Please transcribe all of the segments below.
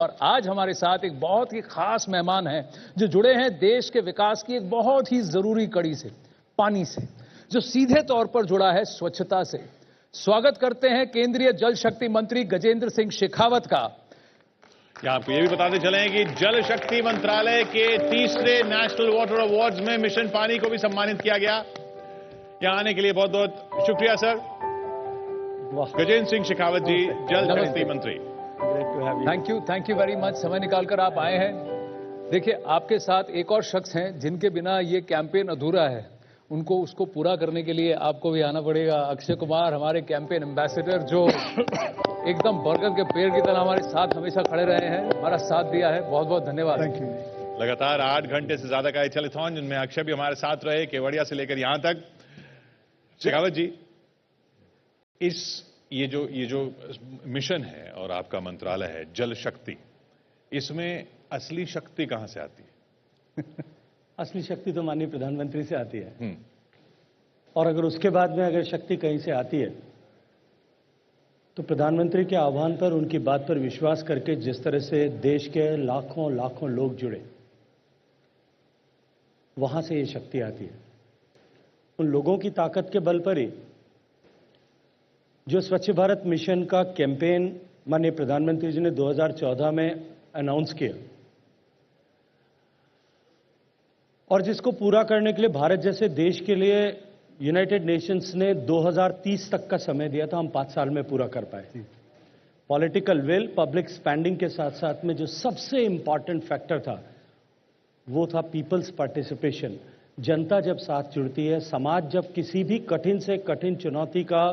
और आज हमारे साथ एक बहुत ही खास मेहमान हैं जो जुड़े हैं देश के विकास की एक बहुत ही जरूरी कड़ी से, पानी से, जो सीधे तौर पर जुड़ा है स्वच्छता से। स्वागत करते हैं केंद्रीय जल शक्ति मंत्री गजेंद्र सिंह शेखावत का। क्या आपको यह भी बताते चलें कि जल शक्ति मंत्रालय के तीसरे नेशनल वाटर अवार्ड्स में मिशन पानी को भी सम्मानित किया गया। यहां आने के लिए बहुत बहुत शुक्रिया सर। गजेंद्र सिंह शेखावत जी, जल शक्ति मंत्री। थैंक यू वेरी मच, समय निकालकर आप आए हैं। देखिए, आपके साथ एक और शख्स हैं जिनके बिना ये कैंपेन अधूरा है, उसको पूरा करने के लिए आपको भी आना पड़ेगा। अक्षय कुमार, हमारे कैंपेन एम्बेसडर, जो एकदम बरगद के पेड़ की तरह हमारे साथ हमेशा खड़े रहे हैं, हमारा साथ दिया है। बहुत बहुत धन्यवाद। Thank you. लगातार 8 घंटे से ज्यादा का चैलेथॉन, जिनमें अक्षय भी हमारे साथ रहे, केवड़िया से लेकर यहां तक। शेखावत जी, ये जो मिशन है और आपका मंत्रालय है जल शक्ति, इसमें असली शक्ति कहां से आती है? असली शक्ति तो माननीय प्रधानमंत्री से आती है। और अगर उसके बाद में अगर शक्ति कहीं से आती है तो प्रधानमंत्री के आह्वान पर, उनकी बात पर विश्वास करके जिस तरह से देश के लाखों लाखों लोग जुड़े, वहां से ये शक्ति आती है। उन लोगों की ताकत के बल पर ही जो स्वच्छ भारत मिशन का कैंपेन माननीय प्रधानमंत्री जी ने 2014 में अनाउंस किया और जिसको पूरा करने के लिए भारत जैसे देश के लिए यूनाइटेड नेशंस ने 2030 तक का समय दिया था, हम 5 साल में पूरा कर पाए। पॉलिटिकल विल, पब्लिक स्पेंडिंग के साथ साथ में जो सबसे इंपॉर्टेंट फैक्टर था वो था पीपल्स पार्टिसिपेशन। जनता जब साथ जुड़ती है, समाज जब किसी भी कठिन से कठिन चुनौती का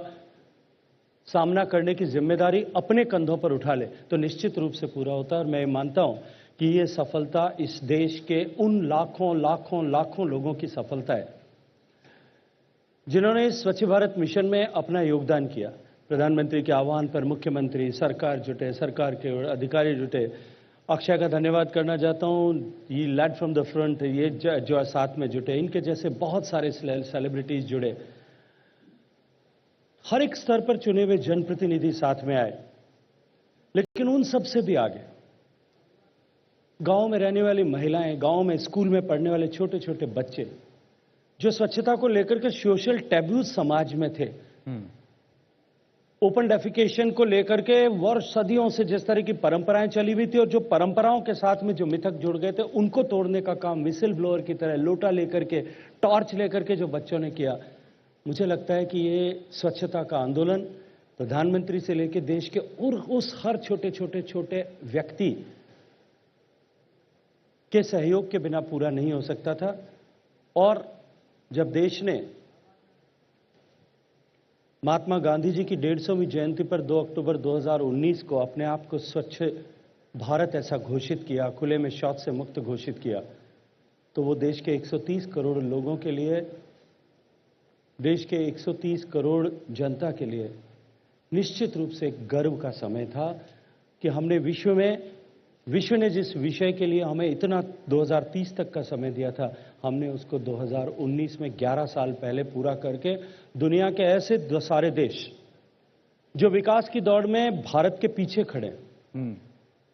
सामना करने की जिम्मेदारी अपने कंधों पर उठा ले, तो निश्चित रूप से पूरा होता है। और मैं मानता हूं कि ये सफलता इस देश के उन लाखों लाखों लाखों लोगों की सफलता है जिन्होंने इस स्वच्छ भारत मिशन में अपना योगदान किया। प्रधानमंत्री के आह्वान पर मुख्यमंत्री, सरकार जुटे, सरकार के अधिकारी जुटे। अक्षय का धन्यवाद करना चाहता हूं, ये लैड फ्रॉम द फ्रंट, ये जो साथ में जुटे, इनके जैसे बहुत सारे सेलिब्रिटीज जुड़े। हर एक स्तर पर चुने हुए जनप्रतिनिधि साथ में आए, लेकिन उन सब से भी आगे गांव में रहने वाली महिलाएं, गांव में स्कूल में पढ़ने वाले छोटे छोटे बच्चे, जो स्वच्छता को लेकर के सोशल टैबू समाज में थे, ओपन डेफिकेशन को लेकर के वर्ष सदियों से जिस तरह की परंपराएं चली हुई थी और जो परंपराओं के साथ में जो मिथक जुड़ गए थे, उनको तोड़ने का काम विसिल ब्लोअर की तरह लोटा लेकर के, टॉर्च लेकर के जो बच्चों ने किया। मुझे लगता है कि ये स्वच्छता का आंदोलन प्रधानमंत्री से लेकर देश के उस हर छोटे छोटे व्यक्ति के सहयोग के बिना पूरा नहीं हो सकता था। और जब देश ने महात्मा गांधी जी की 150वीं जयंती पर 2 अक्टूबर 2019 को अपने आप को स्वच्छ भारत ऐसा घोषित किया, खुले में शौच से मुक्त घोषित किया, तो वो देश के 130 करोड़ लोगों के लिए, देश के 130 करोड़ जनता के लिए निश्चित रूप से एक गर्व का समय था कि हमने विश्व ने जिस विषय के लिए हमें इतना 2030 तक का समय दिया था, हमने उसको 2019 में 11 साल पहले पूरा करके दुनिया के ऐसे सारे देश जो विकास की दौड़ में भारत के पीछे खड़े हैं,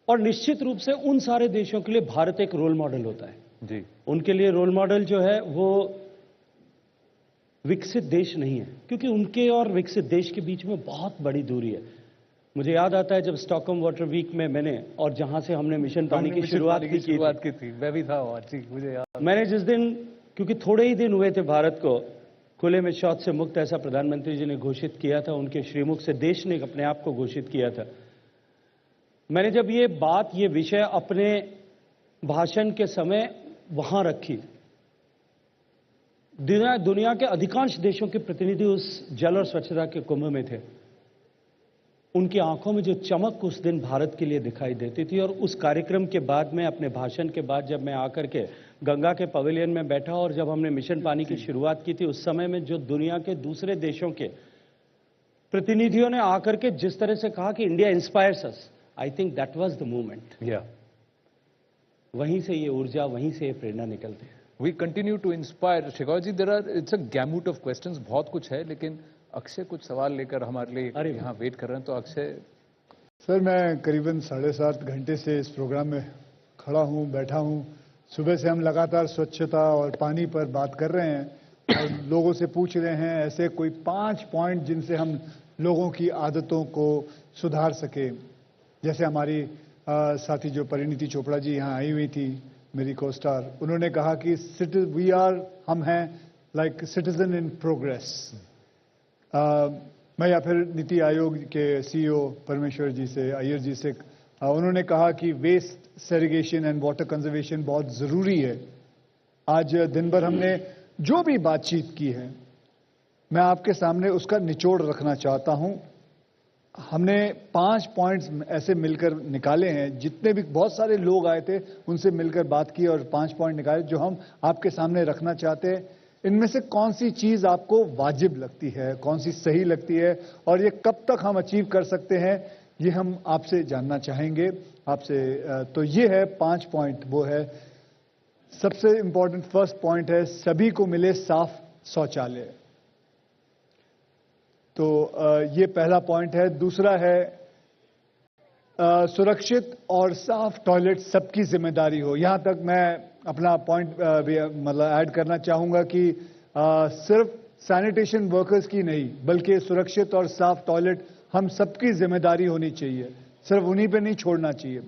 और निश्चित रूप से उन सारे देशों के लिए भारत एक रोल मॉडल होता है जी। उनके लिए रोल मॉडल जो है वो विकसित देश नहीं है, क्योंकि उनके और विकसित देश के बीच में बहुत बड़ी दूरी है। मुझे याद आता है जब स्टॉकहोम वाटर वीक में मैंने, और जहां से हमने मिशन पानी की शुरुआत की थी, मैं भी था वहां जी, मुझे याद। मैंने जिस दिन, क्योंकि थोड़े ही दिन हुए थे भारत को खुले में शौच से मुक्त ऐसा प्रधानमंत्री जी ने घोषित किया था, उनके श्रीमुख से देश ने अपने आप को घोषित किया था। मैंने जब ये विषय अपने भाषण के समय वहां रखी, दुनिया के अधिकांश देशों के प्रतिनिधि उस जल और स्वच्छता के कुंभ में थे। उनकी आंखों में जो चमक उस दिन भारत के लिए दिखाई देती थी। और उस कार्यक्रम के बाद में, अपने भाषण के बाद, जब मैं आकर के गंगा के पवेलियन में बैठा और जब हमने मिशन पानी की शुरुआत की थी, उस समय में जो दुनिया के दूसरे देशों के प्रतिनिधियों ने आकर के जिस तरह से कहा कि India inspires us, I think that was the movement. वहीं से ये ऊर्जा, वहीं से ये प्रेरणा निकलती है। We continue to inspire. Shekhawat ji, it's a gamut of questions, बहुत कुछ है, लेकिन अक्षय कुछ सवाल लेकर हमारे लिए यहाँ वेट कर रहे हैं, तो अक्षय सर, मैं करीबन 7.5 घंटे से इस प्रोग्राम में खड़ा हूँ, बैठा हूँ। सुबह से हम लगातार स्वच्छता और पानी पर बात कर रहे हैं और लोगों से पूछ रहे हैं ऐसे कोई 5 पॉइंट जिनसे हम लोगों की आदतों को सुधार सके। जैसे हमारी साथी जो परिणीति चोपड़ा जी यहाँ आई हुई थी, मेरी को-स्टार, उन्होंने कहा कि हम हैं लाइक सिटीजन इन प्रोग्रेस। मैं या फिर नीति आयोग के सीईओ परमेश्वर जी से, अय्यर जी से, उन्होंने कहा कि waste segregation and water conservation बहुत ज़रूरी है। आज दिन भर हमने जो भी बातचीत की है, मैं आपके सामने उसका निचोड़ रखना चाहता हूं। हमने 5 पॉइंट्स ऐसे मिलकर निकाले हैं, जितने भी बहुत सारे लोग आए थे उनसे मिलकर बात की और 5 पॉइंट निकाले जो हम आपके सामने रखना चाहते हैं। इनमें से कौन सी चीज आपको वाजिब लगती है, कौन सी सही लगती है और ये कब तक हम अचीव कर सकते हैं, ये हम आपसे जानना चाहेंगे आपसे। तो ये है 5 पॉइंट। वो है, सबसे इंपॉर्टेंट फर्स्ट पॉइंट है सभी को मिले साफ शौचालय। तो ये पहला पॉइंट है। दूसरा है सुरक्षित और साफ टॉयलेट सबकी जिम्मेदारी हो। यहां तक मैं अपना पॉइंट मतलब ऐड करना चाहूंगा कि सिर्फ सैनिटेशन वर्कर्स की नहीं, बल्कि सुरक्षित और साफ टॉयलेट हम सबकी जिम्मेदारी होनी चाहिए, सिर्फ उन्हीं पे नहीं छोड़ना चाहिए।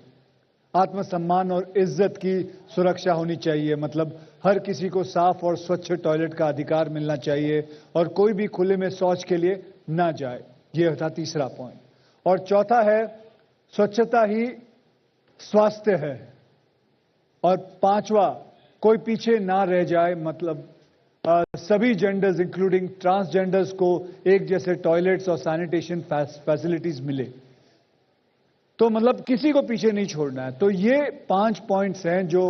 आत्मसम्मान और इज्जत की सुरक्षा होनी चाहिए, मतलब हर किसी को साफ और स्वच्छ टॉयलेट का अधिकार मिलना चाहिए और कोई भी खुले में शौच के लिए ना जाए। यह था तीसरा पॉइंट। और चौथा है, स्वच्छता ही स्वास्थ्य है। और पांचवा, कोई पीछे ना रह जाए, मतलब सभी जेंडर्स इंक्लूडिंग ट्रांसजेंडर्स को एक जैसे टॉयलेट्स और सैनिटेशन फैसिलिटीज मिले। तो मतलब किसी को पीछे नहीं छोड़ना है। तो ये 5 पॉइंट्स हैं जो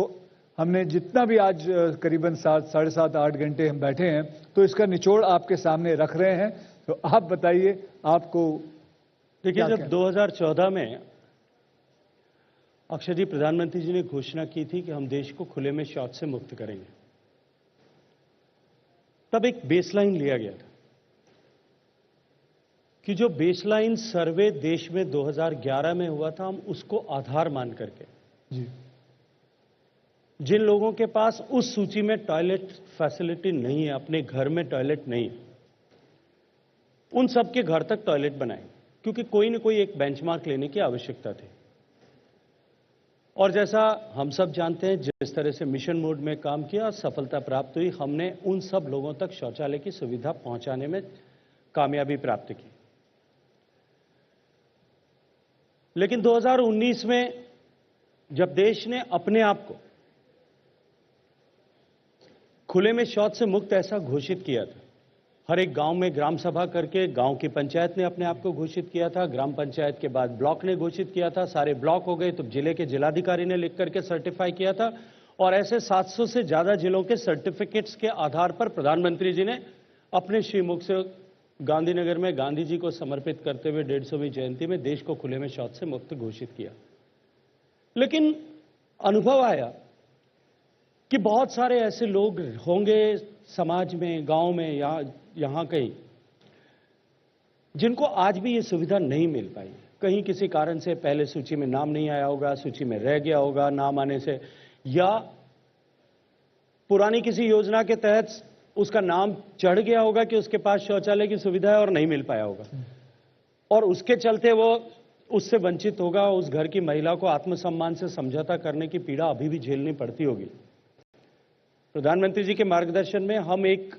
हमने, जितना भी आज करीबन 7-7.5-8 घंटे हम बैठे हैं, तो इसका निचोड़ आपके सामने रख रहे हैं। तो आप बताइए, आपको देखिए, जब 2014 में अक्षय जी प्रधानमंत्री जी ने घोषणा की थी कि हम देश को खुले में शौच से मुक्त करेंगे, तब एक बेसलाइन लिया गया था कि जो बेसलाइन सर्वे देश में 2011 में हुआ था, हम उसको आधार मान करके जी, जिन लोगों के पास उस सूची में टॉयलेट फैसिलिटी नहीं है, अपने घर में टॉयलेट नहीं है, उन सबके घर तक टॉयलेट बनाए, क्योंकि कोई न कोई एक बेंचमार्क लेने की आवश्यकता थी। और जैसा हम सब जानते हैं, जिस तरह से मिशन मोड में काम किया, सफलता प्राप्त हुई, हमने उन सब लोगों तक शौचालय की सुविधा पहुंचाने में कामयाबी प्राप्त की। लेकिन 2019 में जब देश ने अपने आप को खुले में शौच से मुक्त ऐसा घोषित किया था, हर एक गांव में ग्राम सभा करके गांव की पंचायत ने अपने आप को घोषित किया था, ग्राम पंचायत के बाद ब्लॉक ने घोषित किया था, सारे ब्लॉक हो गए तो जिले के जिलाधिकारी ने लिख करके सर्टिफाई किया था, और ऐसे 700 से ज्यादा जिलों के सर्टिफिकेट्स के आधार पर प्रधानमंत्री जी ने अपने श्रीमुख से गांधीनगर में गांधी जी को समर्पित करते हुए 150वीं जयंती में देश को खुले में शौच से मुक्त घोषित किया। लेकिन अनुभव आया कि बहुत सारे ऐसे लोग होंगे समाज में, गांव में या यहां कहीं, जिनको आज भी ये सुविधा नहीं मिल पाई। कहीं किसी कारण से पहले सूची में नाम नहीं आया होगा, सूची में रह गया होगा नाम आने से, या पुरानी किसी योजना के तहत उसका नाम चढ़ गया होगा कि उसके पास शौचालय की सुविधा है और नहीं मिल पाया होगा, और उसके चलते वो उससे वंचित होगा। उस घर की महिला को आत्मसम्मान से समझौता करने की पीड़ा अभी भी झेलनी पड़ती होगी। प्रधानमंत्री जी के मार्गदर्शन में हम एक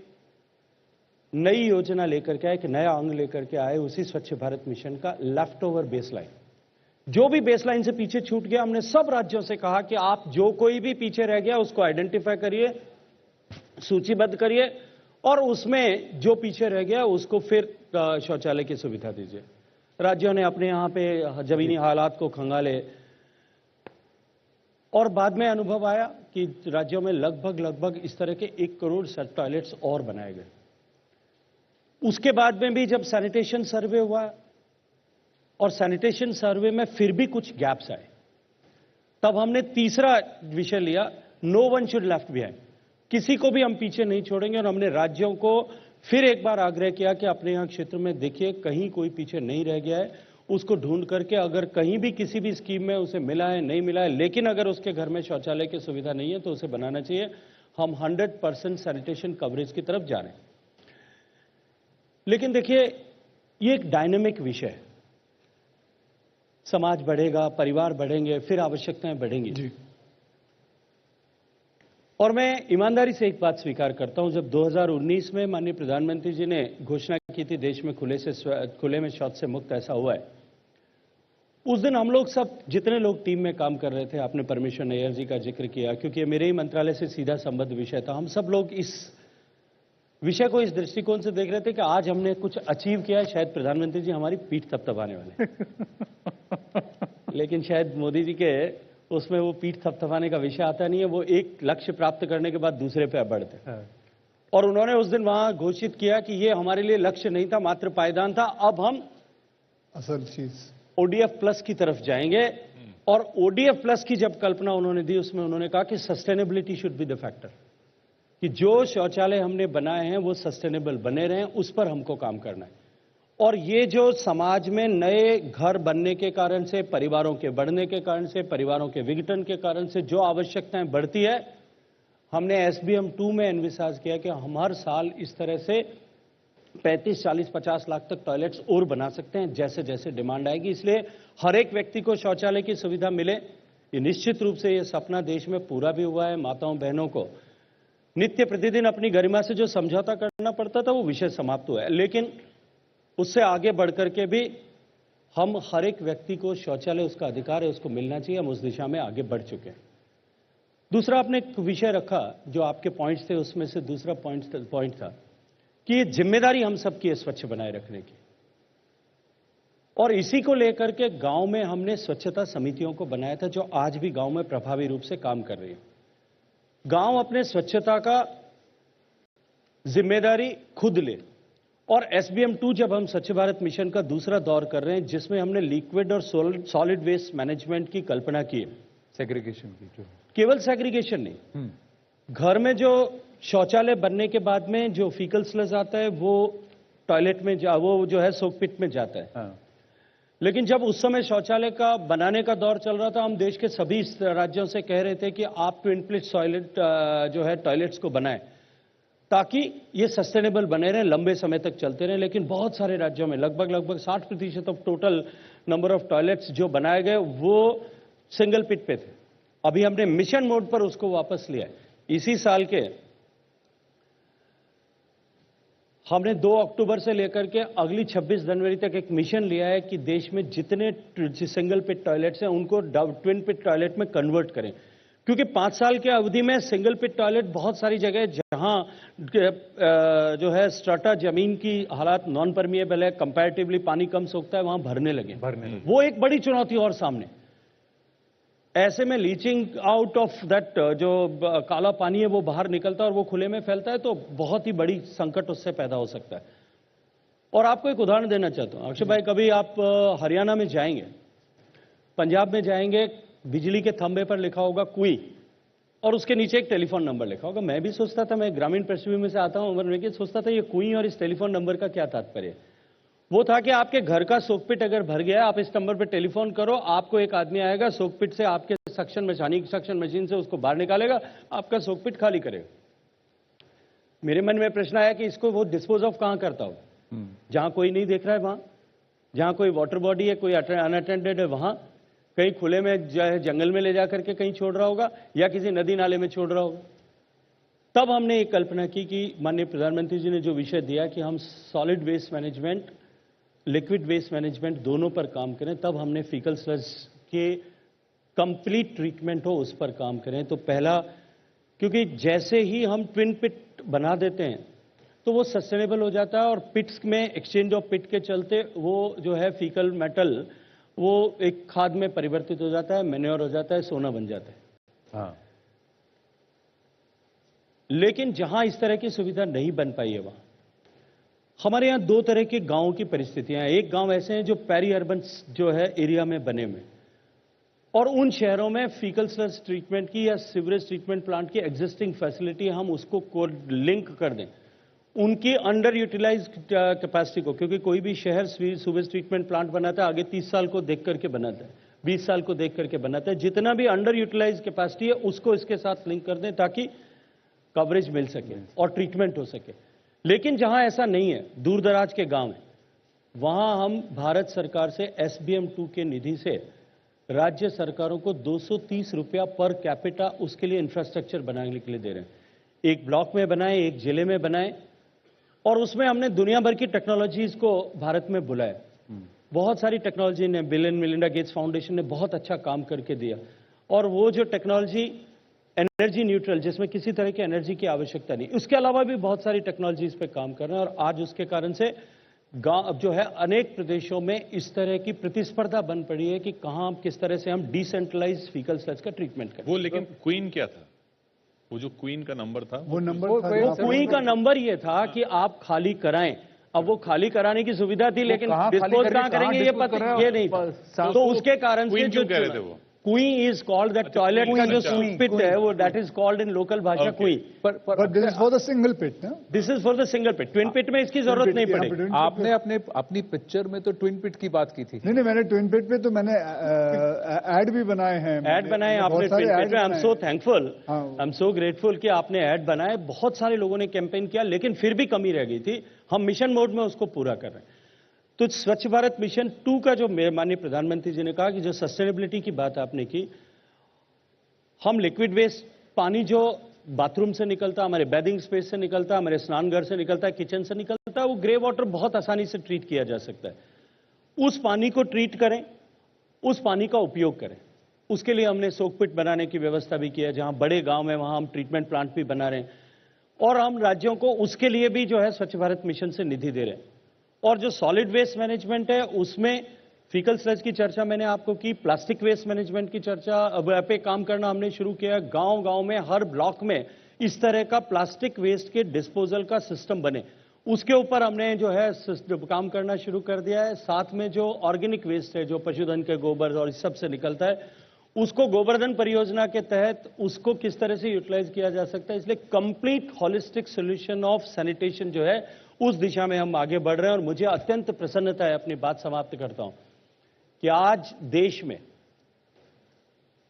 नई योजना लेकर के आए, एक नया अंग लेकर के आए, उसी स्वच्छ भारत मिशन का लेफ्ट ओवर बेसलाइन। जो भी बेसलाइन से पीछे छूट गया, हमने सब राज्यों से कहा कि आप जो कोई भी पीछे रह गया उसको आइडेंटिफाई करिए, सूचीबद्ध करिए, और उसमें जो पीछे रह गया उसको फिर शौचालय की सुविधा दीजिए। राज्यों ने अपने यहां पे जमीनी हालात को खंगाले, और बाद में अनुभव आया कि राज्यों में लगभग इस तरह के 1 करोड़ टॉयलेट्स और बनाए गए। उसके बाद में भी जब सैनिटेशन सर्वे हुआ और सैनिटेशन सर्वे में फिर भी कुछ गैप्स आए, तब हमने तीसरा विषय लिया, no one should left behind, किसी को भी हम पीछे नहीं छोड़ेंगे। और हमने राज्यों को फिर एक बार आग्रह किया कि अपने यहां क्षेत्र में देखिए कहीं कोई पीछे नहीं रह गया है, उसको ढूंढ करके अगर कहीं भी किसी भी स्कीम में उसे मिला है नहीं मिला है, लेकिन अगर उसके घर में शौचालय की सुविधा नहीं है तो उसे बनाना चाहिए। हम 100% सैनिटेशन कवरेज की तरफ जा रहे हैं। लेकिन देखिए, ये एक डायनेमिक विषय है। समाज बढ़ेगा, परिवार बढ़ेंगे, फिर आवश्यकताएं बढ़ेंगी जी। और मैं ईमानदारी से एक बात स्वीकार करता हूं, जब 2019 में माननीय प्रधानमंत्री जी ने घोषणा की थी देश में खुले में शौच से मुक्त ऐसा हुआ है, उस दिन हम लोग सब जितने लोग टीम में काम कर रहे थे, आपने परमेश्वर नैयर जी का जिक्र किया क्योंकि मेरे ही मंत्रालय से सीधा संबद्ध विषय था, हम सब लोग इस विषय को इस दृष्टिकोण से देख रहे थे कि आज हमने कुछ अचीव किया है, शायद प्रधानमंत्री जी हमारी पीठ थपथपाने वाले लेकिन शायद मोदी जी के उसमें वो पीठ थपथपाने का विषय आता नहीं है, वो एक लक्ष्य प्राप्त करने के बाद दूसरे पे बढ़ते हैं। और उन्होंने उस दिन वहां घोषित किया कि ये हमारे लिए लक्ष्य नहीं था, मात्र पायदान था, अब हम असल चीज ओडीएफ प्लस की तरफ जाएंगे। और ओडीएफ प्लस की जब कल्पना उन्होंने दी, उसमें उन्होंने कहा कि sustainability should be the factor, कि जो शौचालय हमने बनाए हैं वो सस्टेनेबल बने रहें, उस पर हमको काम करना है। और ये जो समाज में नए घर बनने के कारण से, परिवारों के बढ़ने के कारण से, परिवारों के विघटन के कारण से जो आवश्यकताएं बढ़ती है, हमने एसबीएम 2 में एनविसाज किया कि हम हर साल इस तरह से 35, 40, 50 लाख तक टॉयलेट्स और बना सकते हैं जैसे जैसे डिमांड आएगी। इसलिए हर एक व्यक्ति को शौचालय की सुविधा मिले, ये निश्चित रूप से ये सपना देश में पूरा भी हुआ है। माताओं बहनों को नित्य प्रतिदिन अपनी गरिमा से जो समझौता करना पड़ता था वो विषय समाप्त हुआ है, लेकिन उससे आगे बढ़कर के भी हम हर एक व्यक्ति को शौचालय, उसका अधिकार है, उसको मिलना चाहिए। हम उस दिशा में आगे बढ़ चुके हैं। दूसरा आपने एक विषय रखा जो आपके पॉइंट्स थे, उसमें से दूसरा पॉइंट था कि ये जिम्मेदारी हम सबकी है स्वच्छ बनाए रखने की, और इसी को लेकर के गांव में हमने स्वच्छता समितियों को बनाया था जो आज भी गांव में प्रभावी रूप से काम कर रही है। गांव अपने स्वच्छता का जिम्मेदारी खुद ले। और एसबीएम 2 जब हम स्वच्छ भारत मिशन का दूसरा दौर कर रहे हैं, जिसमें हमने लिक्विड और सॉलिड वेस्ट मैनेजमेंट की कल्पना की है, सेग्रीगेशन की, जो केवल सेग्रीगेशन नहीं, घर में जो शौचालय बनने के बाद में जो फीकल स्लज आता है वो टॉयलेट में वो जो है सोकपिट में जाता है। हाँ। लेकिन जब उस समय शौचालय का बनाने का दौर चल रहा था, हम देश के सभी राज्यों से कह रहे थे कि आप ट्विन प्लिट जो है टॉयलेट्स को बनाएं ताकि ये सस्टेनेबल बने रहें, लंबे समय तक चलते रहें। लेकिन बहुत सारे राज्यों में लगभग 60% of total number of toilets जो बनाए गए वो सिंगल पिट पे थे। अभी हमने मिशन मोड पर उसको वापस लिया है। इसी साल के हमने 2 अक्टूबर से लेकर के अगली 26 जनवरी तक एक मिशन लिया है कि देश में जितने सिंगल पिट टॉयलेट्स हैं उनको ट्विन पिट टॉयलेट में कन्वर्ट करें, क्योंकि 5 साल के अवधि में सिंगल पिट टॉयलेट बहुत सारी जगह जहां जो है स्ट्राटा जमीन की हालात नॉन परमिएबल है, कंपैरेटिवली पानी कम सोखता है, वहां भरने लगे। वो एक बड़ी चुनौती और सामने। ऐसे में लीचिंग आउट ऑफ दैट जो काला पानी है वो बाहर निकलता है और वो खुले में फैलता है, तो बहुत ही बड़ी संकट उससे पैदा हो सकता है। और आपको एक उदाहरण देना चाहता हूं अक्षय भाई, कभी आप हरियाणा में जाएंगे, पंजाब में जाएंगे, बिजली के खंभे पर लिखा होगा कुई और उसके नीचे एक टेलीफोन नंबर लिखा होगा। मैं भी सोचता था, मैं ग्रामीण पृष्ठभूमि में से आता हूं, मैं सोचता था ये कुई और इस टेलीफोन नंबर का क्या तात्पर्य। वो था कि आपके घर का सोकपिट अगर भर गया, आप इस नंबर पर टेलीफोन करो, आपको एक आदमी आएगा सोकपिट से आपके सक्शन मशीन से उसको बाहर निकालेगा, आपका सोकपिट खाली करेगा। मेरे मन में प्रश्न आया कि इसको वो डिस्पोज ऑफ कहां करता हो, जहां कोई नहीं देख रहा है, वहां जहां कोई वाटर बॉडी है, कोई अनअटेंडेड है, वहां कहीं खुले में जंगल में ले जाकर के कहीं छोड़ रहा होगा या किसी नदी नाले में छोड़ रहा होगा। तब हमने एक कल्पना की कि माननीय प्रधानमंत्री जी ने जो विषय दिया कि हम solid waste management, liquid waste management दोनों पर काम करें, तब हमने फीकल स्लज के कंप्लीट ट्रीटमेंट हो उस पर काम करें। तो पहला, क्योंकि जैसे ही हम ट्विन पिट बना देते हैं तो वो सस्टेनेबल हो जाता है और पिट्स में एक्सचेंज ऑफ पिट के चलते वो जो है फीकल मेटल वो एक खाद में परिवर्तित हो जाता है, मैन्योर हो जाता है, सोना बन जाता है। हाँ। लेकिन जहां इस तरह की सुविधा नहीं बन पाई है, वहां हमारे यहां 2 तरह के गांवों की परिस्थितियां हैं। एक गांव ऐसे हैं जो पेरी अर्बन जो है एरिया में बने हुए, और उन शहरों में फीकल स्लज ट्रीटमेंट की या सीवरेज ट्रीटमेंट प्लांट की एग्जिस्टिंग फैसिलिटी हम उसको लिंक कर दें उनकी अंडर यूटिलाइज कैपेसिटी को, क्योंकि कोई भी शहर सीवेज ट्रीटमेंट प्लांट बनाता है आगे 30 साल को देख करके बनाता है, 20 साल को देख करके बनाता है। जितना भी अंडर यूटिलाइज कैपेसिटी है उसको इसके साथ लिंक कर दें ताकि कवरेज मिल सके और ट्रीटमेंट हो सके। लेकिन जहां ऐसा नहीं है, दूर दराज के गांव है, वहां हम भारत सरकार से SBM2 के निधि से राज्य सरकारों को 230 रुपया पर कैपिटा उसके लिए इंफ्रास्ट्रक्चर बनाने के लिए दे रहे हैं। एक ब्लॉक में बनाए, एक जिले में बनाए, और उसमें हमने दुनिया भर की टेक्नोलॉजीज को भारत में बुलाया। बहुत सारी टेक्नोलॉजी ने, bill and Melinda Gates foundation ने बहुत अच्छा काम करके दिया। और वो जो टेक्नोलॉजी एनर्जी न्यूट्रल, जिसमें किसी तरह की एनर्जी की आवश्यकता नहीं, उसके अलावा भी बहुत सारी टेक्नोलॉजीज पे काम कर रहे हैं। और आज उसके कारण से गांव जो है अनेक प्रदेशों में इस तरह की प्रतिस्पर्धा बन पड़ी है कि कहां किस तरह से हम डिसेंट्रलाइज्ड फीकल स्लज का ट्रीटमेंट करें। वो लेकिन क्वीन क्या था? वो जो क्वीन का नंबर था, वो नंबर वो था कोई- जहाँ पे- क्वीन का नंबर ये था कि आप खाली कराएं। अब वो खाली कराने की सुविधा थी, लेकिन डिस्पोज कहां करेंगे ये पता ये नहीं था। तो उसके कारण से क्वीन जो क्यों कह रहे थे वो? क्वीन इज कॉल्ड दैट टॉयलेट का जो पिट है वो that is called in local भाषा क्वीन। But this is for the single pit, ना? This is for the single pit. Twin pit में इसकी जरूरत नहीं यहाँ पे पड़ेगी। twin pit आपने अपनी पिक्चर में तो ट्विन पिट की बात की थी। नहीं, मैंने ट्विन पिट पे तो मैंने ऐड भी बनाए हैं। ऐड बनाए बहुत आपने सारे ट्विन पिट ad में। आई एम बनाए सो हैं। थैंकफुल, हाँ। आई एम सो ग्रेटफुल कि आपने ऐड बनाए। बहुत सारे लोगों ने कैंपेन किया, लेकिन फिर भी कमी रह गई थी। हम मिशन मोड में उसको पूरा कर रहे हैं। तो स्वच्छ भारत मिशन 2 का जो माननीय प्रधानमंत्री जी ने कहा कि जो सस्टेनेबिलिटी की बात आपने की, हम लिक्विड वेस्ट पानी जो बाथरूम से निकलता, हमारे बैथिंग स्पेस से निकलता, हमारे स्नानघर से निकलता है, किचन से निकलता है, वो ग्रे वाटर बहुत आसानी से ट्रीट किया जा सकता है। उस पानी को ट्रीट करें, उस पानी का उपयोग करें। उसके लिए हमने सोक पिट बनाने की व्यवस्था भी की है। जहां बड़े गांव में वहां हम ट्रीटमेंट प्लांट भी बना रहे हैं, और हम राज्यों को उसके लिए भी जो है स्वच्छ भारत मिशन से निधि दे रहे हैं। और जो सॉलिड वेस्ट मैनेजमेंट है उसमें फीकल स्लज की चर्चा मैंने आपको की, प्लास्टिक वेस्ट मैनेजमेंट की चर्चा अब पे काम करना हमने शुरू किया। गांव गांव में हर ब्लॉक में इस तरह का प्लास्टिक वेस्ट के डिस्पोजल का सिस्टम बने, उसके ऊपर हमने जो है काम करना शुरू कर दिया है। साथ में जो ऑर्गेनिक वेस्ट है, जो पशुधन के गोबर और इस सब से निकलता है, उसको गोवर्धन परियोजना के तहत उसको किस तरह से यूटिलाइज किया जा सकता है। इसलिए complete holistic solution of sanitation जो है उस दिशा में हम आगे बढ़ रहे हैं। और मुझे अत्यंत प्रसन्नता है, अपनी बात समाप्त करता हूं, कि आज देश में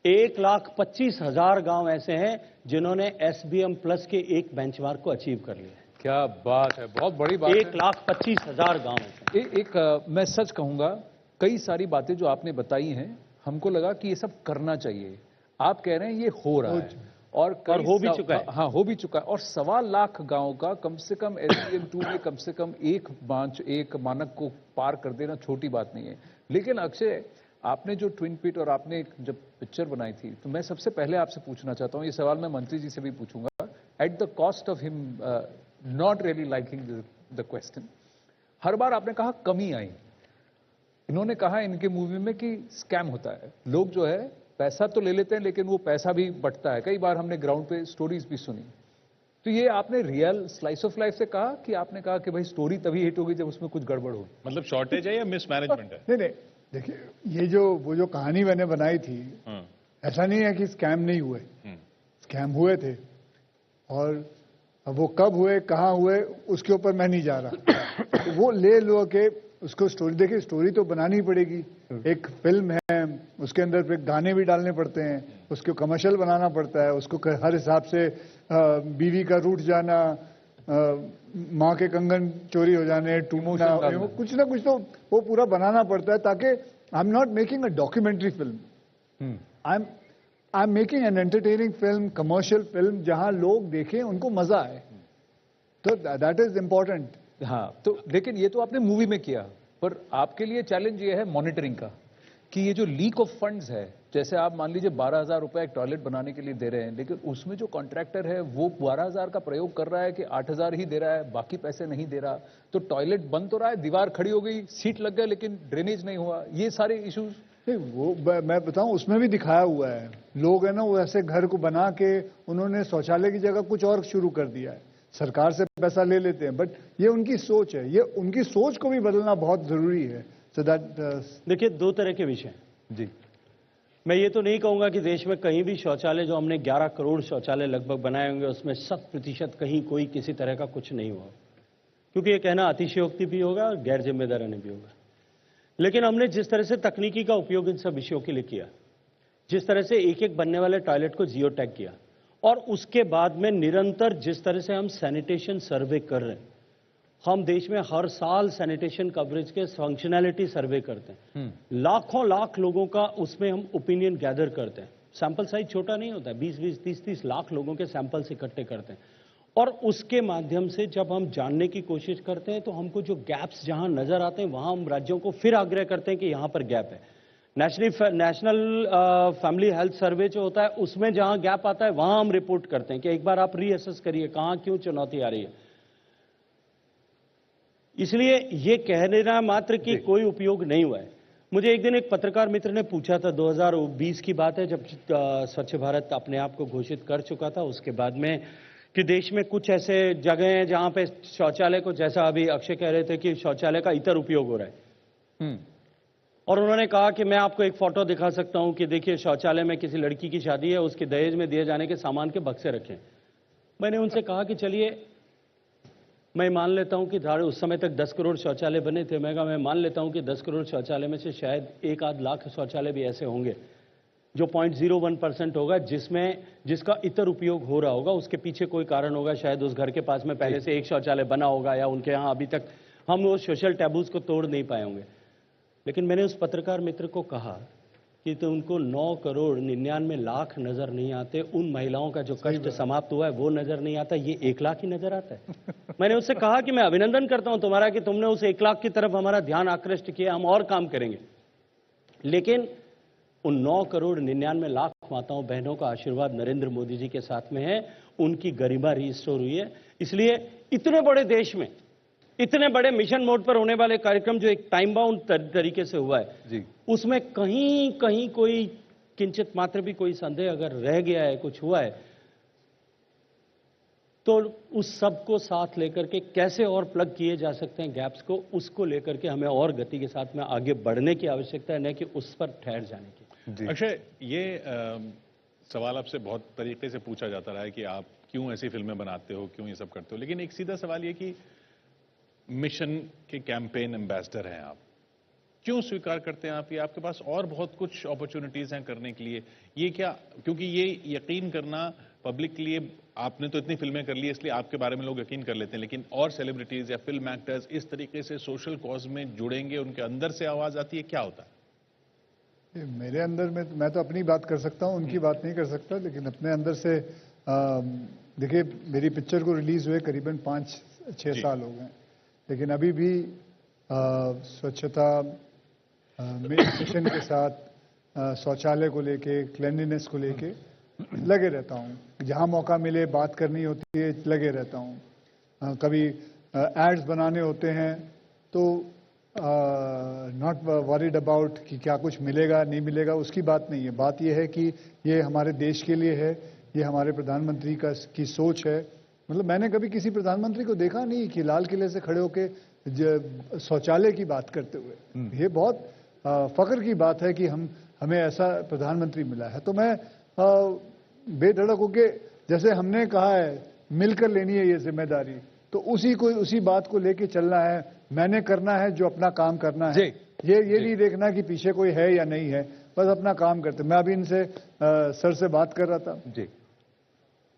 1,25,000 गांव ऐसे हैं जिन्होंने SBM प्लस के एक बेंचमार्क को अचीव कर लिया है। क्या बात है, बहुत बड़ी बात है। 1,25,000 गांव ऐसे हैं। मैं सच कहूंगा, कई सारी बातें जो आपने बताई हैं, हमको लगा कि ये सब करना चाहिए। आप कह रहे हैं ये हो रहा है, और हो भी चुका है। हाँ, हो भी चुका है। और 1.25 लाख गांव का कम से कम SBM2 में कम से कम एक मानक को पार कर देना छोटी बात नहीं है। लेकिन अक्षय, आपने जो ट्विन पिट और आपने जब पिक्चर बनाई थी, तो मैं सबसे पहले आपसे पूछना चाहता हूं, ये सवाल मैं मंत्री जी से भी पूछूंगा, at the cost of him not really liking the question. हर बार आपने कहा कमी आई, इन्होंने कहा इनके मूवी में कि स्कैम होता है, लोग जो है पैसा तो ले लेते हैं लेकिन वो पैसा भी बंटता है। कई बार हमने ग्राउंड पे स्टोरीज भी सुनी। तो ये आपने रियल स्लाइस ऑफ लाइफ से कहा कि आपने कहा कि भाई स्टोरी तभी हिट होगी जब उसमें कुछ गड़बड़ हो? मतलब शॉर्टेज है या मिसमैनेजमेंट है? नहीं, देखिए, ये वो जो कहानी मैंने बनाई थी, ऐसा नहीं है कि स्कैम नहीं हुए, स्कैम हुए थे। और अब वो कब हुए, कहाँ हुए, उसके ऊपर मैं नहीं जा रहा। तो वो ले लो के उसको स्टोरी, देखिए स्टोरी तो बनानी पड़ेगी। एक फिल्म है, उसके अंदर फिर गाने भी डालने पड़ते हैं, उसको कमर्शियल बनाना पड़ता है, उसको हर हिसाब से बीवी का रूठ जाना, माँ के कंगन चोरी हो जाने, टूटना, कुछ ना कुछ तो वो पूरा बनाना पड़ता है, ताकि I am not making a documentary film, I am making an entertaining film, commercial film, जहां लोग देखें, उनको मजा आए। तो दैट इज इम्पोर्टेंट। हाँ, तो लेकिन ये तो आपने मूवी में किया, पर आपके लिए चैलेंज ये है मॉनिटरिंग का, कि ये जो लीक ऑफ फंड्स है, जैसे आप मान लीजिए 12,000 रुपए एक टॉयलेट बनाने के लिए दे रहे हैं, लेकिन उसमें जो कॉन्ट्रैक्टर है वो 12,000 का प्रयोग कर रहा है कि 8,000 ही दे रहा है, बाकी पैसे नहीं दे रहा। तो टॉयलेट बन तो रहा है, दीवार खड़ी हो गई, सीट लग गया, लेकिन ड्रेनेज नहीं हुआ। ये सारे इश्यूज वो मैं बताऊं, उसमें भी दिखाया हुआ है। लोग है ना, वो ऐसे घर को बना के उन्होंने शौचालय की जगह कुछ और शुरू कर दिया है, सरकार से पैसा ले लेते हैं। बट ये उनकी सोच है, ये उनकी सोच को भी बदलना बहुत जरूरी है। सो दैट देखिए, दो तरह के विषय जी। मैं ये तो नहीं कहूंगा कि देश में कहीं भी शौचालय, जो हमने 11 करोड़ शौचालय लगभग बनाए होंगे, उसमें 100% कहीं कोई किसी तरह का कुछ नहीं हुआ। क्योंकि ये कहना अतिशयोक्ति भी होगा और गैर जिम्मेदाराना भी होगा। लेकिन हमने जिस तरह से तकनीकी का उपयोग इन सब विषयों के लिए किया, जिस तरह से एक एक बनने वाले टॉयलेट को जियो टैग किया, और उसके बाद में निरंतर जिस तरह से हम सैनिटेशन सर्वे कर रहे हैं, हम देश में हर साल सैनिटेशन कवरेज के फंक्शनैलिटी सर्वे करते हैं, लाखों लाख लोगों का उसमें हम ओपिनियन गैदर करते हैं। सैंपल साइज छोटा नहीं होता है, 20-20, 30-30 लाख लोगों के सैंपल्स इकट्ठे करते हैं, और उसके माध्यम से जब हम जानने की कोशिश करते हैं तो हमको जो गैप्स जहां नजर आते हैं वहां हम राज्यों को फिर आग्रह करते हैं कि यहां पर गैप है। नेशनल फैमिली हेल्थ सर्वे जो होता है उसमें जहां गैप आता है वहां हम रिपोर्ट करते हैं कि एक बार आप रीअसेस करिए कहां क्यों चुनौती आ रही है। इसलिए ये कहना मात्र कि कोई उपयोग नहीं हुआ है। मुझे एक दिन एक पत्रकार मित्र ने पूछा था, 2020 की बात है, जब स्वच्छ भारत अपने आप को घोषित कर चुका था, उसके बाद में कि देश में कुछ ऐसे जगह हैं जहां पे शौचालय को, जैसा अभी अक्षय कह रहे थे कि शौचालय का इतर उपयोग हो रहा है, और उन्होंने कहा कि मैं आपको एक फोटो दिखा सकता हूं कि देखिए शौचालय में किसी लड़की की शादी है, उसके दहेज में दिए जाने के सामान के बक्से रखे। मैंने उनसे कहा कि चलिए मैं मान लेता हूं कि उस समय तक 10 करोड़ शौचालय बने थे, मैं मान लेता हूं कि 10 करोड़ शौचालय में से शायद 1-आध लाख शौचालय भी ऐसे होंगे जो 0.01% होगा जिसका इतर उपयोग हो रहा होगा। उसके पीछे कोई कारण होगा, शायद उस घर के पास में पहले से एक शौचालय बना होगा, या उनके यहाँ अभी तक हम वो सोशल टैबूज को तोड़ नहीं पाए होंगे। लेकिन मैंने उस पत्रकार मित्र को कहा कि तो उनको 9,99,00,000 नजर नहीं आते, उन महिलाओं का जो कष्ट समाप्त हुआ है वो नजर नहीं आता, ये 1 लाख ही नजर आता है। मैंने उससे कहा कि मैं अभिनंदन करता हूं तुम्हारा कि तुमने उस 1 लाख की तरफ हमारा ध्यान आकृष्ट किया, हम और काम करेंगे। लेकिन उन 9,99,00,000 माताओं बहनों का आशीर्वाद नरेंद्र मोदी जी के साथ में है, उनकी गरिमा रिस्टोर हुई है। इसलिए इतने बड़े देश में इतने बड़े मिशन मोड पर होने वाले कार्यक्रम जो एक टाइम बाउंड तरीके से हुआ है जी, उसमें कहीं कहीं कोई किंचित मात्र भी कोई संदेह अगर रह गया है, कुछ हुआ है, तो उस सब को साथ लेकर के कैसे और प्लग किए जा सकते हैं गैप्स को, उसको लेकर के हमें और गति के साथ में आगे बढ़ने की आवश्यकता है, न कि उस पर ठहर जाने की। अक्षय, ये सवाल आपसे बहुत तरीके से पूछा जाता रहा है कि आप क्यों ऐसी फिल्में बनाते हो, क्यों ये सब करते हो, लेकिन एक सीधा सवाल ये कि मिशन के कैंपेन एम्बेसडर हैं आप, क्यों स्वीकार करते हैं आप कि आपके पास और बहुत कुछ अपॉर्चुनिटीज हैं करने के लिए? ये क्या, क्योंकि ये यकीन करना पब्लिक के लिए, आपने तो इतनी फिल्में कर ली इसलिए आपके बारे में लोग यकीन कर लेते हैं, लेकिन और सेलिब्रिटीज या फिल्म एक्टर्स इस तरीके से सोशल कॉज में जुड़ेंगे, उनके अंदर से आवाज आती है, क्या होता है? मेरे अंदर में मैं तो अपनी बात कर सकता हूं, उनकी बात नहीं कर सकता, लेकिन अपने अंदर से देखिए, मेरी पिक्चर को रिलीज हुए करीबन 5-6 साल हो गए, लेकिन अभी भी स्वच्छता मिशन के साथ शौचालय को लेके, क्लेanलीनेस को लेके लगे रहता हूँ। जहाँ मौका मिले बात करनी होती है, लगे रहता हूँ। कभी एड्स बनाने होते हैं तो नॉट वरीड अबाउट कि क्या कुछ मिलेगा नहीं मिलेगा, उसकी बात नहीं है। बात यह है कि ये हमारे देश के लिए है, ये हमारे प्रधानमंत्री की सोच है। मतलब मैंने कभी किसी प्रधानमंत्री को देखा नहीं कि लाल किले से खड़े होके शौचालय की बात करते हुए। ये बहुत फख्र की बात है कि हमें ऐसा प्रधानमंत्री मिला है। तो मैं बेधड़क होके, जैसे हमने कहा है मिलकर लेनी है ये जिम्मेदारी, तो उसी बात को लेके चलना है। मैंने करना है जो अपना काम करना है, ये नहीं देखना कि पीछे कोई है या नहीं है, बस अपना काम करते। मैं अभी इनसे सर से बात कर रहा था जी।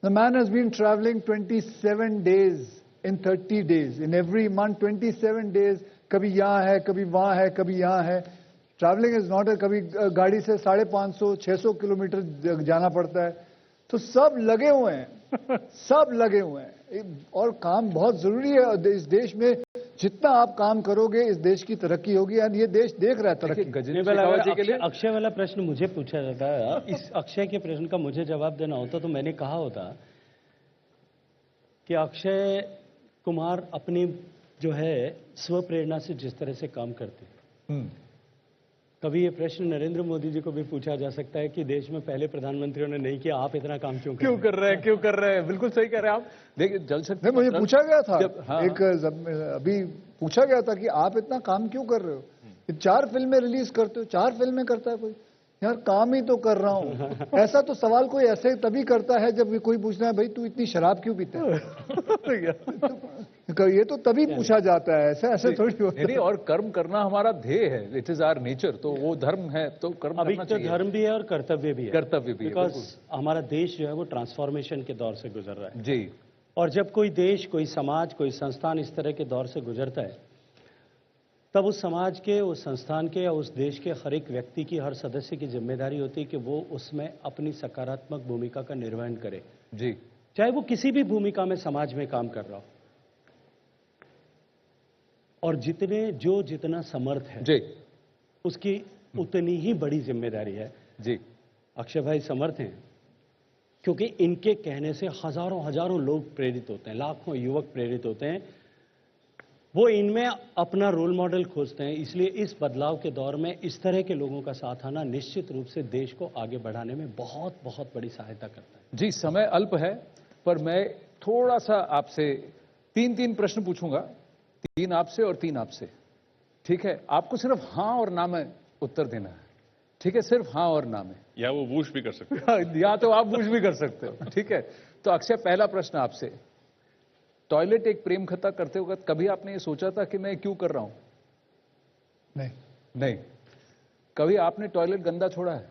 The man has been traveling 27 days in 30 days. In every month, 27 days. कभी यहाँ है, कभी वहाँ है, कभी यहाँ है। Traveling is not a, कभी गाड़ी से 550-600 किलोमीटर जाना पड़ता है। तो सब लगे हुए हैं, सब लगे हुए हैं, और काम बहुत जरूरी है। इस देश में जितना आप काम करोगे, इस देश की तरक्की होगी। और ये देश देख रहा है तरक्की। अक्षय वाला प्रश्न मुझे पूछा जाता है, इस अक्षय के प्रश्न का मुझे जवाब देना होता तो मैंने कहा होता कि अक्षय कुमार अपनी जो है स्व प्रेरणा से जिस तरह से काम करते हैं, कभी ये प्रश्न नरेंद्र मोदी जी को भी पूछा जा सकता है कि देश में पहले प्रधानमंत्रियों ने नहीं किया, आप इतना काम क्यों कर रहे हैं? बिल्कुल सही कह रहे हैं आप। देखिए, जल शक्ति मुझे पूछा गया था अभी पूछा गया था कि आप इतना काम क्यों कर रहे हो? 4 फिल्में रिलीज करते हो, 4 फिल्में करता है कोई, यार काम ही तो कर रहा हूं। ऐसा तो सवाल कोई ऐसे तभी करता है जब कोई पूछना है भाई तू इतनी शराब क्यों पीता है। ये तो तभी पूछा जाता है, ऐसे ऐसे थोड़ी होता नहीं, और कर्म करना हमारा ध्येय है, इट इज आवर नेचर, तो वो धर्म है तो कर्म अभी करना तो चाहिए। धर्म भी है और कर्तव्य भी है। कर्तव्य भी है, बिकॉज बिल्कुल। हमारा देश जो है वो ट्रांसफॉर्मेशन के दौर से गुजर रहा है। जी और जब कोई देश, कोई समाज, कोई संस्थान इस तरह के दौर से गुजरता है, तब उस समाज के, उस संस्थान के या उस देश के हर एक व्यक्ति की, हर सदस्य की जिम्मेदारी होती है कि वो उसमें अपनी सकारात्मक भूमिका का निर्वहन करे, जी चाहे वो किसी भी भूमिका में समाज में काम कर रहा हो। और जितना समर्थ है जी उसकी उतनी ही बड़ी जिम्मेदारी है। जी अक्षय भाई समर्थ हैं क्योंकि इनके कहने से हजारों हजारों लोग प्रेरित होते हैं, लाखों युवक प्रेरित होते हैं। वो इनमें अपना रोल मॉडल खोजते हैं। इसलिए इस बदलाव के दौर में इस तरह के लोगों का साथ आना निश्चित रूप से देश को आगे बढ़ाने में बहुत बहुत बड़ी सहायता करता है। जी, समय अल्प है, पर मैं थोड़ा सा आपसे तीन प्रश्न पूछूंगा, 3 आपसे और 3 आपसे, ठीक है? आपको सिर्फ हाँ और ना में उत्तर देना है, ठीक है? सिर्फ हाँ और ना में। या वो वूश भी कर सकते हैं। या तो आप पूछ भी कर सकते हो, ठीक है? तो अक्षय, पहला प्रश्न आपसे, टॉयलेट एक प्रेम कथा करते वक्त कभी आपने ये सोचा था कि मैं क्यों कर रहा हूं? नहीं। नहीं। कभी आपने टॉयलेट गंदा छोड़ा है?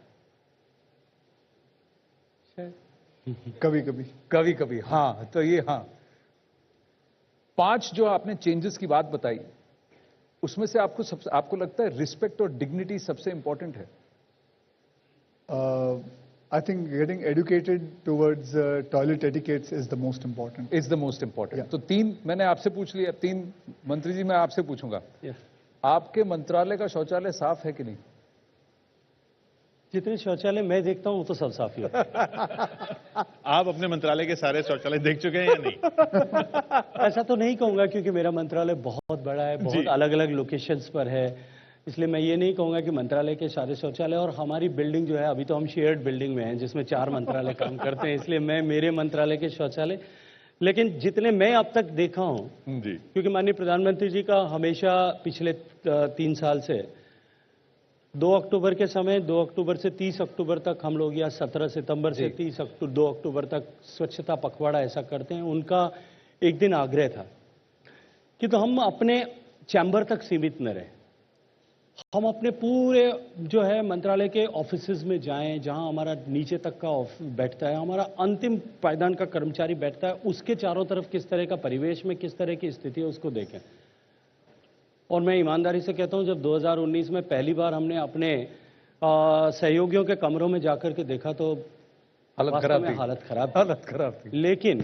कभी कभी। कभी कभी, हाँ। तो ये हाँ, 5 जो आपने चेंजेस की बात बताई, उसमें से आपको लगता है रिस्पेक्ट और डिग्निटी सबसे इंपॉर्टेंट है? I think getting educated towards toilet etiquettes is the most important. Is the most important. तो 3 मैंने आपसे पूछ लिया, 3 मंत्री जी मैं आपसे पूछूंगा। आपके मंत्रालय का शौचालय साफ है कि नहीं? जितने शौचालय मैं देखता हूं वो तो सब साफ ही होते हैं। आप अपने मंत्रालय के सारे शौचालय देख चुके हैं या नहीं? ऐसा तो नहीं कहूंगा क्योंकि मेरा मंत्रालय बहुत बड़ा है, बहुत अलग अलग लोकेशंस पर है, इसलिए मैं ये नहीं कहूंगा कि मंत्रालय के सारे शौचालय। और हमारी बिल्डिंग जो है, अभी तो हम शेयर्ड बिल्डिंग में हैं जिसमें 4 मंत्रालय काम करते हैं, इसलिए मैं मेरे मंत्रालय के शौचालय, लेकिन जितने मैं अब तक देखा हूं, जी, क्योंकि माननीय प्रधानमंत्री जी का हमेशा पिछले 3 साल से 2 अक्टूबर के समय, 2 अक्टूबर से 30 अक्टूबर तक हम लोग, या 17 सितंबर से 2 अक्टूबर तक स्वच्छता पखवाड़ा ऐसा करते हैं। उनका एक दिन आग्रह था कि तो हम अपने चैम्बर तक सीमित न रहे, हम अपने पूरे जो है मंत्रालय के ऑफिसेज में जाएं, जहां हमारा नीचे तक का बैठता है, हमारा अंतिम पायदान का कर्मचारी बैठता है, उसके चारों तरफ किस तरह का परिवेश में किस तरह की स्थिति है उसको देखें। और मैं ईमानदारी से कहता हूं, जब 2019 में पहली बार हमने अपने सहयोगियों के कमरों में जाकर के देखा तो हालत खराब थी। लेकिन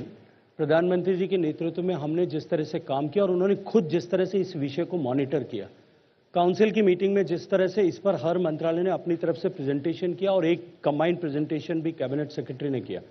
प्रधानमंत्री जी के नेतृत्व में हमने जिस तरह से काम किया और उन्होंने खुद जिस तरह से इस विषय को मॉनिटर किया, काउंसिल की मीटिंग में जिस तरह से इस पर हर मंत्रालय ने अपनी तरफ से प्रेजेंटेशन किया और एक कंबाइंड प्रेजेंटेशन भी कैबिनेट सेक्रेटरी ने किया,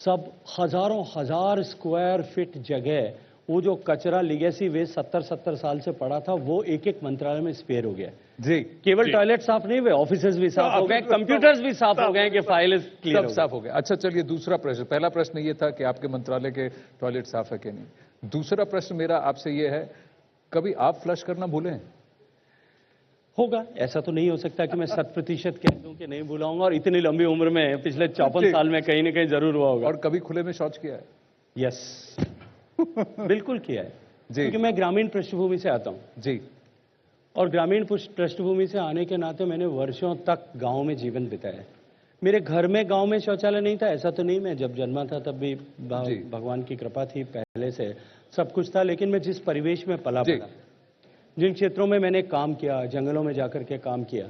सब हजारों हजार स्क्वायर फीट जगह, वो जो कचरा लीगेसी वेस्ट 70 साल से पड़ा था, वो एक एक मंत्रालय में स्पेयर हो गया। जी, केवल टॉयलेट साफ नहीं हुए, ऑफिसेज भी साफ हो गए, कंप्यूटर्स भी साफ हो गए कि फाइल क्लियर साफ हो गया। अच्छा, चलिए दूसरा प्रश्न, पहला प्रश्न ये था कि आपके मंत्रालय के टॉयलेट साफ है कि नहीं। दूसरा प्रश्न मेरा आपसे ये है, कभी आप फ्लश करना भूले हैं? होगा, ऐसा तो नहीं हो सकता कि मैं 100% कह दूं कि नहीं भूलाऊंगा, और इतनी लंबी उम्र में पिछले 54 साल में कहीं ना कहीं जरूर हुआ होगा। और कभी खुले में शौच किया है? यस, बिल्कुल किया है जी, क्योंकि मैं ग्रामीण पृष्ठभूमि से आता हूं जी, और ग्रामीण पृष्ठभूमि से आने के नाते मैंने वर्षों तक गांव में जीवन बिताया है। मेरे घर में गांव में शौचालय नहीं था, ऐसा तो नहीं, मैं जब जन्मा था तब भी भगवान की कृपा थी, पहले से सब कुछ था। लेकिन मैं जिस परिवेश में पला पड़ा, जिन क्षेत्रों में मैंने काम किया, जंगलों में जाकर के काम किया,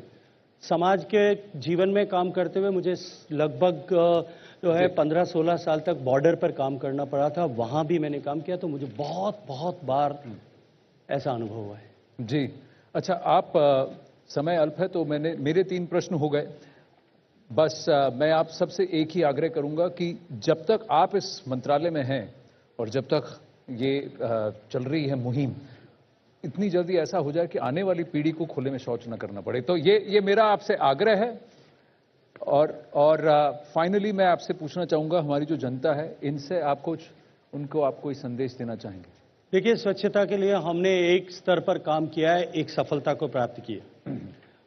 समाज के जीवन में काम करते हुए मुझे लगभग जो है 15-16 साल तक बॉर्डर पर काम करना पड़ा था, वहां भी मैंने काम किया, तो मुझे बहुत बार ऐसा अनुभव हुआ है। जी, अच्छा, आप समय अल्प है तो मेरे 3 प्रश्न हो गए। बस मैं आप सबसे एक ही आग्रह करूंगा कि जब तक आप इस मंत्रालय में हैं और जब तक ये चल रही है मुहिम, इतनी जल्दी ऐसा हो जाए कि आने वाली पीढ़ी को खुले में शौच न करना पड़े। तो ये मेरा आपसे आग्रह है। और फाइनली मैं आपसे पूछना चाहूंगा, हमारी जो जनता है, इनसे आप उनको आप कोई संदेश देना चाहेंगे? देखिए, स्वच्छता के लिए हमने एक स्तर पर काम किया है, एक सफलता को प्राप्त की है,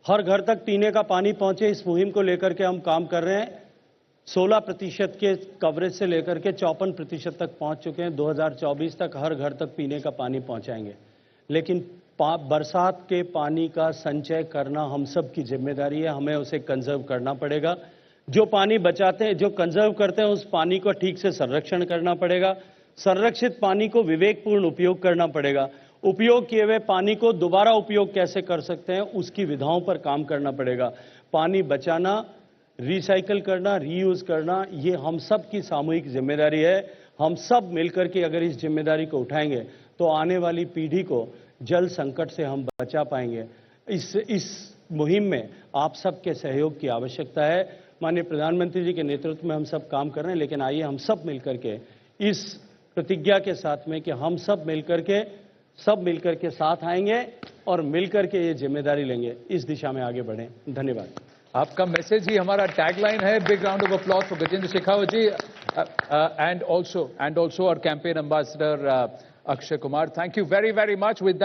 हर घर तक पीने का पानी पहुंचे, इस मुहिम को लेकर के हम काम कर रहे हैं। 16% के कवरेज से लेकर के 54% तक पहुंच चुके हैं। 2024 तक हर घर तक पीने का पानी पहुंचाएंगे। लेकिन बरसात के पानी का संचय करना हम सब की जिम्मेदारी है। हमें उसे कंजर्व करना पड़ेगा। जो पानी बचाते हैं, जो कंजर्व करते हैं, उस पानी को ठीक से संरक्षण करना पड़ेगा। संरक्षित पानी को विवेकपूर्ण उपयोग करना पड़ेगा। उपयोग किए हुए पानी को दोबारा उपयोग कैसे कर सकते हैं, उसकी विधाओं पर काम करना पड़ेगा। पानी बचाना, रिसाइकल करना, रीयूज करना, ये हम सब की सामूहिक जिम्मेदारी है। हम सब मिलकर के अगर इस जिम्मेदारी को उठाएंगे तो आने वाली पीढ़ी को जल संकट से हम बचा पाएंगे। इस मुहिम में आप सबके सहयोग की आवश्यकता है। माननीय प्रधानमंत्री जी के नेतृत्व में हम सब काम कर रहे हैं, लेकिन आइए हम सब मिलकर के इस प्रतिज्ञा के साथ में कि हम सब मिलकर के साथ आएंगे और मिलकर के ये जिम्मेदारी लेंगे, इस दिशा में आगे बढ़ें। धन्यवाद। आपका मैसेज ही हमारा टैगलाइन है। Big round of applause for Gajendra Shekhawat ji and also our campaign ambassador Akshay Kumar. Thank you very very much. With that